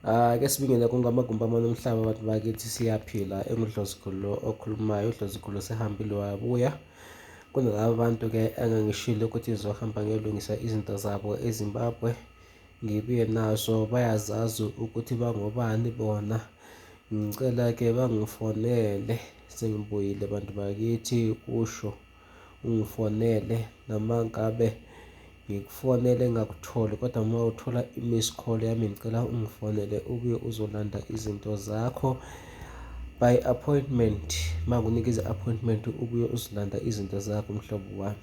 Ake sibingele konke amagumbi nomhlaba abantu bakithi siyaphila. Engudlozikhulu lo okhulumayo, udlozikhulu sehambile wabuya. Kunalaba bantu-ke engangishilo ukuthi ngizohamba ngiyolungisa izinto zabo eZimbabwe. Ngibuye nazo bayazazi ukuthi bangobani bona. Ngicela-ke bangifonele sengibuyile bantu bakithi, usho ungifonele noma ngabe ngikufonele ngakutholi, kodwa uma uthola i-miss call yami ngicela ungifonele ubuye uzolanda izinto zakho by appointment. Mangikunike izi-appointment ubuye uzolanda izinto zakho mhlobo wami.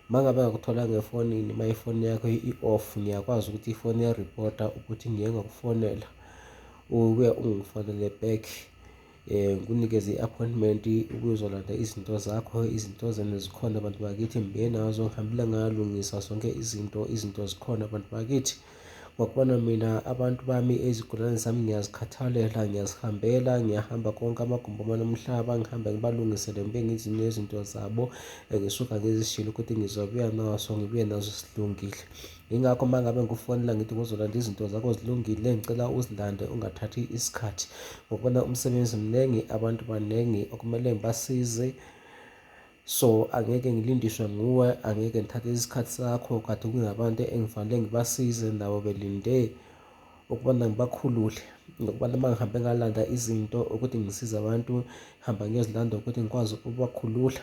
Mangabe ngakutholanga efonini, ma ifoni yakho i-off, ngiyakwazi ukuthi ifoni ya-report-a ukuthi ngiye ngakufonela, ubuye ungifonele back. Ngikunikeze i-appointment ubuye uzolanda izinto zakho. Izinto zena zikhona abantu bakithi, ngibuye nazo, ngihambile ngayalungisa zonke izinto zikhona abantu bakithi. Ngokubona mina abantu bami, ezigulane zami ngiyazikhathalela, ngiyazihambela, ngiyahamba konke amagumbi nomhlaba, ngihambe ngibalungisele, ngibe nezinto zabo engisuka ngizishilo ukuthi ngizobuya naso, ngibuye nazo silungile. Yingakho uma ngabe ngikufonela ngithi ngizolanda izinto zakho zilungile, ngicela uzilande, ungathathi isikhathi. Ngokubona umsebenzi mningi, abantu baningi okumele ngibasize, so angeke ngilindiswe nguwe, angeke ngithathe isikhathi sakho. Kade kungabantu engifanele ngibasize, nabo belinde ukubona ngibakhulule. Ngokubana uma ngihambe ngalanda izinto ukuthi ngisize abantu, hamba ngiyozilanda ukuthi ngikwazi ukubakhulula.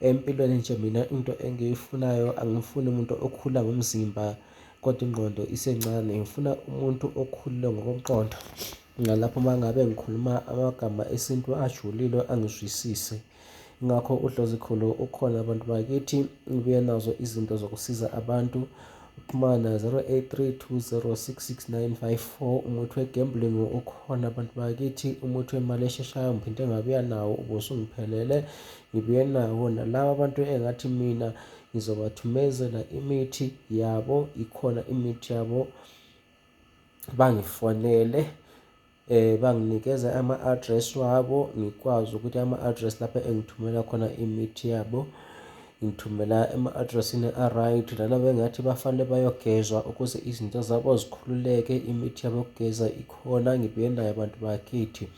Empilweni nje mina into engiyifunayo, angifuni umuntu okhula ngomzimba kodwa ingqondo isencane. Ngifuna umuntu okhulile ngokomqondo. Ngalapho uma ngabe ngikhuluma amagama esintu ajulile angizwisise. Ngakho udlozikhulu ukhona abantu bakithi, ngibuye nazo izinto zokusiza abantu. Uxhumana 0832066954. umuthi we-gambling ukhona abantu bakithi. umuthi wemali esheshayo ngiphinde ngabuya nawo, ubusungiphelele. Ngibuye nawo nalabo abantu engathi mina ngizobathumezela imithi yabo, ikhona imithi yabo, bangifonele, banginikeze ama-address wabo, ngikwazi ukuthi ama-address lapho engithumela khona imithi yabo, ngithumela ema-addressini a-right. Nalabo engathi bafanele bayogezwa ukuze izinto zabo zikhululeke, imithi yabo yokugeza ikhona. Ngibuye nayo abantu bakithi,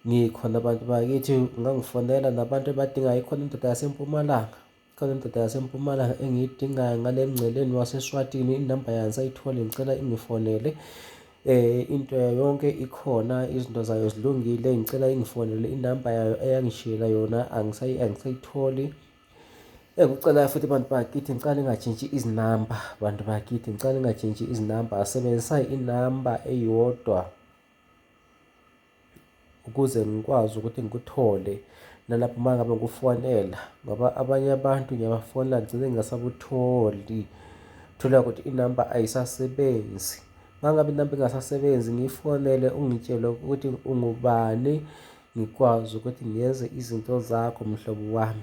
ngikhona abantu bakithi. Ungangifonela nabantu abadingayo. Ikhona indoda yasempumalanga, ikhona indoda yasempumalanga engiyidingayo ngale emngceleni waseSwatini. inamba yayo sayithole, ngicela ingifonele. Into yayo yonke ikhona, izinto zayo zilungile, ngicela ingifonele. inamba yayo eyangishiyela yona angisayitholi. Engikucelayo futhi bantu bakithi, ngicela ningajintshi izinamba bantu bakithi, ngicela ningajintshi izinamba, asebenzisa inamba eyodwa ukuze ngikwazi ukuthi ngikuthole nalapho uma ngabe ngikufonela, ngoba abanye abantu ngiyabafonela ngigcine ngingasabutholi. Thola ukuthi inamba ayisasebenzi. Uma ngabe inamba ingasasebenzi, ngiyifonele, ungitshele ukuthi ungubani, ngikwazi ukuthi ngiyenze izinto zakho mhlobo wami.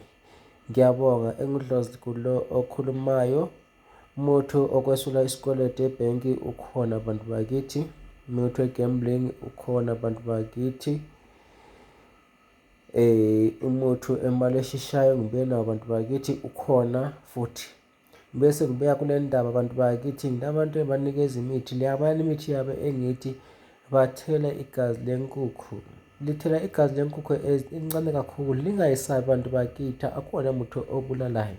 Ngiyabonga. Engudlozikhulu okhulumayo. umuthi okwesula isikweletu ebhenki ukhona abantu bakithi. umuthi we-gambling ukhona abantu bakithi. umuthi emali esheshayo ngibuye nawo abantu bakithi ukhona futhi. Bese ngibuya kule ndaba abantu bakithi, nginabantu ebanikeza imithi. Liyabani imithi yabo engithi bathela igazi lenkukhu. Lithela igazi lenkukhu elincane kakhulu, lingayisabi bantu bakithi, akuwona muthi obulalayo.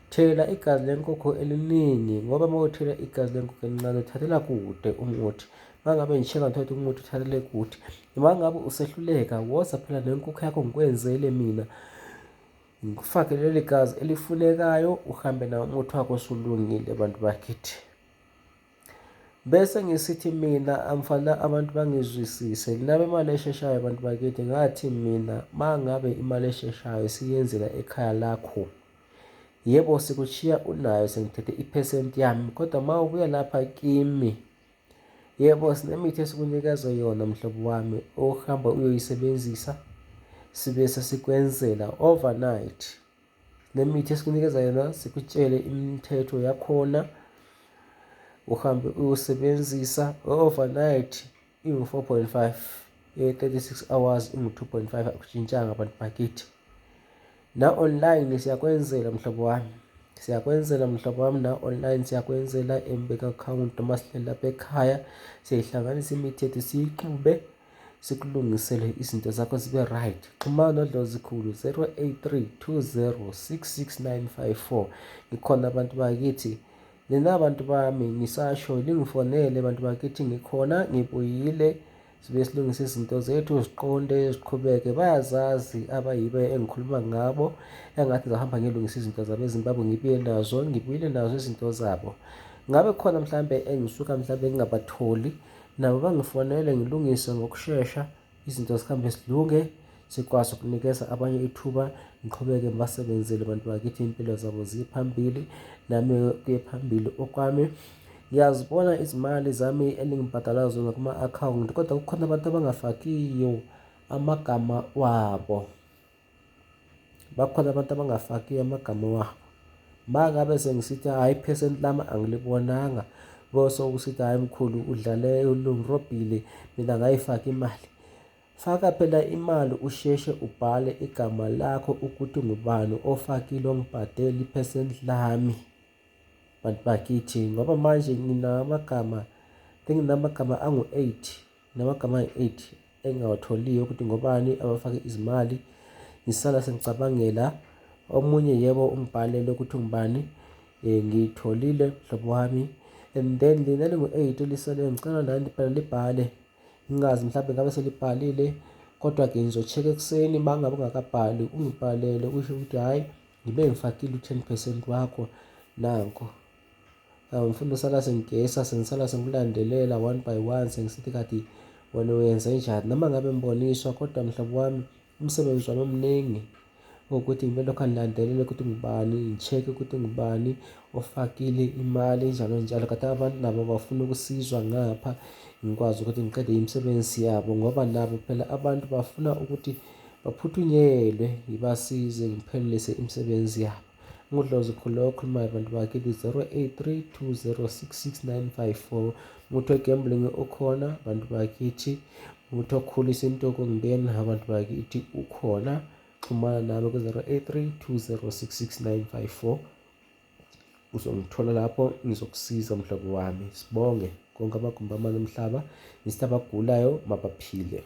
Thela igazi lenkukhu eliningi, ngoba uma uthela igazi lenkukhu elincane uthathela kude umuthi. Uma ngabe ngishela ngithatha umuthi uthathele kude. Uma ngabe usehluleka, woza phela nenkukhu yakho ngikwenzele mina, ngikufake leli gazi elifunekayo, uhambe nawo umuthi wakho osulungile bantu bakithi. Bese ngisithi mina amfanele abantu bangizwisise. Nginabe imali esheshayo abantu bakithi. Ngathi mina uma ngabe imali esheshayo siyenzela ekhaya lakho, yebo sikushiya unayo, sengithethe iphesenti yami, kodwa uma ubuya lapha kimi, yebo sinemithi esikunikeza yona mhlobo wami, ohamba uyoyisebenzisa, sibe sesikwenzela overnight. Nemithi esikunikeza yona, sikutshele imithetho yakhona, uhambe uyosebenzisa. overnight ingu-4.5, 36 hours ingu-2.5, akutshintshanga abantu bakithi. Na online siyakwenzela mhlobo wami. Siyakwenzela mhlobo wami na online, siyakwenzela embeka account noma sihleli lapha ekhaya, siyayihlanganisa imithi yethu siyixube, sikulungisele izinto zakho zibe right. Xhumana noDlozikhulu 0832066954. Ngikhona bantu bakithi, nina bantu bami ngisasho, lingifonele bantu bakithi, ngikhona, ngibuyile. Sibe silungisa izinto zethu ziqonde ziqhubeke. Bayazazi abayibe engikhuluma ngabo, engathi ngihamba ngilungisa izinto zabo eZimbabwe, ngibuyile nazo izinto zabo. Ngabe khona mhlambe engisuka mhlambe ngingabatholi, nabo bangifonele ngilungise ngokushesha, izinto zihambe zilunge, sikwazi ukunikeza abanye ithuba, ngiqhubeke ngibasebenzele bantu bakithi, impilo zabo ziye phambili, nami kuye phambili okwami. Ngiyazibona izimali zami eningibhadala zona kuma-akhawunti, kodwa kukhona abantu abangafakiyo amagama wabo. Bakhona abantu abangafakiyo amagama wabo. Uma ngabe sengisithi hhayi iphesenti lami angilibonanga, bose ukusithi hhayi mkhulu udlale ungirobhile, mina ngayifaka imali. Faka phela imali, usheshe ubhale igama lakho ukuthi ngubani ofakile ongibhadele iphesenti lami bantu bakithi, ngoba manje nginamagama angu-8, namagama ayi-8 engingawatholiyo ukuthi ngobani abafake izimali. Ngisala sengicabangela omunye, yebo ungibhalele ukuthi ngubani, ngiyitholile mhlobo wami, and then lina elingu-8 elisele ngicela nani phela libhale. Ngingazi mhlawumbe ngabe selibhalile, kodwa-ke ngizo-check-a ekuseni. Uma ngabe ungakabhali ungibhalele usho ukuthi hhayi ngibe ngifakile u-10% wakho, nanko. Ngifuna usala sengigesa, sengisala sengikulandelela one by one, sengisithi kanti wena wenze njani. Noma ngabe ngiboniswa, kodwa mhlobo wami umsebenzi wami omningi ukuthi ngibe lokhu ngilandelele ukuthi ngubani, ngi-check-e ukuthi ngubani ofakile imali, njalo njalo. Kanti abantu nabo bafuna ukusizwa ngapha, ngikwazi ukuthi ngiqede imisebenzi yabo, ngoba nabo phela abantu bafuna ukuthi baphuthunyelwe, ngibasize ngiphelelise imisebenzi yabo. NguDlozikhulu okhulumayo bantu bakithi, 0832066954. Umuthi we-gambling ukhona bantu bakithi, umuthi okhulisa intoko ngibeni abantu bakithi ukhona. Xhumana nami ku-0832066954. Uzongithola lapho, ngizokusiza mhlobo wami. Sibonge konke amagumbi amane omhlaba, nisithi abagulayo mabaphile.